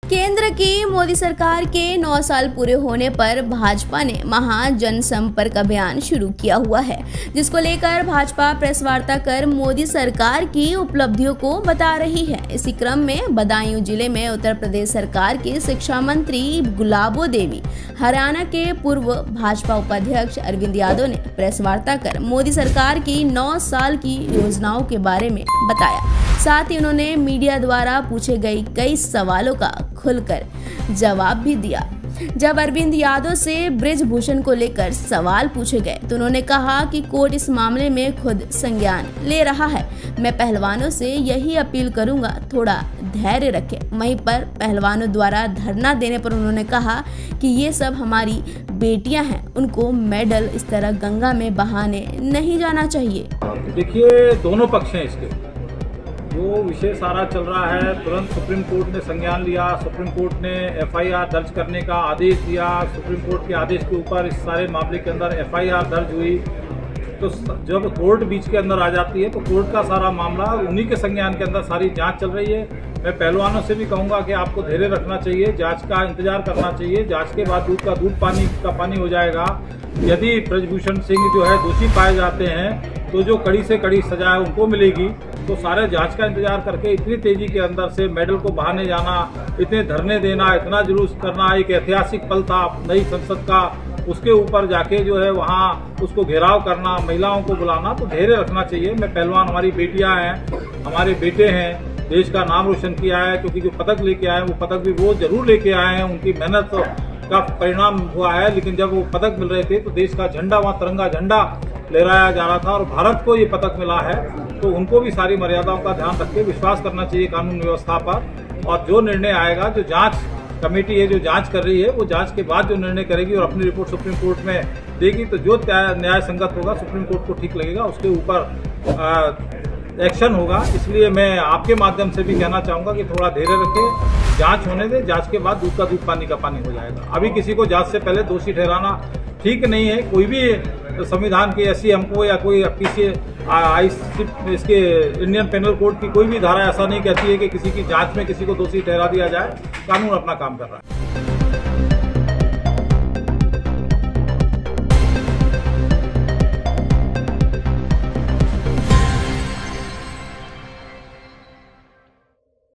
केंद्र की मोदी सरकार के 9 साल पूरे होने पर भाजपा ने महा जनसंपर्क अभियान शुरू किया हुआ है, जिसको लेकर भाजपा प्रेस वार्ता कर मोदी सरकार की उपलब्धियों को बता रही है। इसी क्रम में बदायूं जिले में उत्तर प्रदेश सरकार की शिक्षा मंत्री गुलाबो देवी, हरियाणा के पूर्व भाजपा उपाध्यक्ष अरविंद यादव ने प्रेस वार्ता कर मोदी सरकार की 9 साल की योजनाओं के बारे में बताया। साथ ही उन्होंने मीडिया द्वारा पूछे गए कई सवालों का खुलकर जवाब भी दिया। जब अरविंद यादव से ब्रिजभूषण को लेकर सवाल पूछे गए तो उन्होंने कहा कि कोर्ट इस मामले में खुद संज्ञान ले रहा है। मैं पहलवानों से यही अपील करूंगा, थोड़ा धैर्य रखें। वहीं पर पहलवानों द्वारा धरना देने पर उन्होंने कहा कि ये सब हमारी बेटियां हैं, उनको मेडल इस तरह गंगा में बहाने नहीं जाना चाहिए। देखिए, दोनों पक्ष हैं इसके। जो विषय सारा चल रहा है, तुरंत सुप्रीम कोर्ट ने संज्ञान लिया, सुप्रीम कोर्ट ने एफआईआर दर्ज करने का आदेश दिया। सुप्रीम कोर्ट के आदेश के ऊपर इस सारे मामले के अंदर एफआईआर दर्ज हुई। तो जब कोर्ट बीच के अंदर आ जाती है तो कोर्ट का सारा मामला उन्हीं के संज्ञान के अंदर सारी जांच चल रही है। मैं पहलवानों से भी कहूँगा कि आपको धैर्य रखना चाहिए, जांच का इंतजार करना चाहिए। जांच के बाद दूध का दूध, पानी का पानी हो जाएगा। यदि ब्रिजभूषण सिंह जो है दोषी पाए जाते हैं तो जो कड़ी से कड़ी सजा है उनको मिलेगी। तो सारे जांच का इंतजार करके इतनी तेजी के अंदर से मेडल को बहाने जाना, इतने धरने देना, इतना जुलूस करना, एक ऐतिहासिक पल था नई संसद का, उसके ऊपर जाके जो है वहाँ उसको घेराव करना, महिलाओं को बुलाना, तो धैर्य रखना चाहिए। मैं पहलवान, हमारी बेटियां हैं, हमारे बेटे हैं, देश का नाम रोशन किया है, क्योंकि जो पदक लेके आए वो पदक भी वो जरूर लेके आए हैं, उनकी मेहनत का परिणाम हुआ है। लेकिन जब वो पदक मिल रहे थे तो देश का झंडा, वहाँ तिरंगा झंडा लहराया जा रहा था और भारत को ये पदक मिला है। तो उनको भी सारी मर्यादाओं का ध्यान रख के विश्वास करना चाहिए कानून व्यवस्था पर। और जो निर्णय आएगा, जो जांच कमेटी है जो जांच कर रही है, वो जांच के बाद जो निर्णय करेगी और अपनी रिपोर्ट सुप्रीम कोर्ट में देगी, तो जो न्याय संगत होगा, सुप्रीम कोर्ट को ठीक लगेगा, उसके ऊपर एक्शन होगा। इसलिए मैं आपके माध्यम से भी कहना चाहूँगा कि थोड़ा धैर्य रखें, जांच होने दें, जांच के बाद दूध का दूध, पानी का पानी हो जाएगा। अभी किसी को जांच से पहले दोषी ठहराना ठीक नहीं है। कोई भी संविधान की ऐसी हमको या कोई किसी इसके इंडियन पेनल कोड की कोई भी धारा ऐसा नहीं कहती है कि किसी की जांच में किसी को दोषी ठहरा दिया जाए। कानून अपना काम कर रहा है।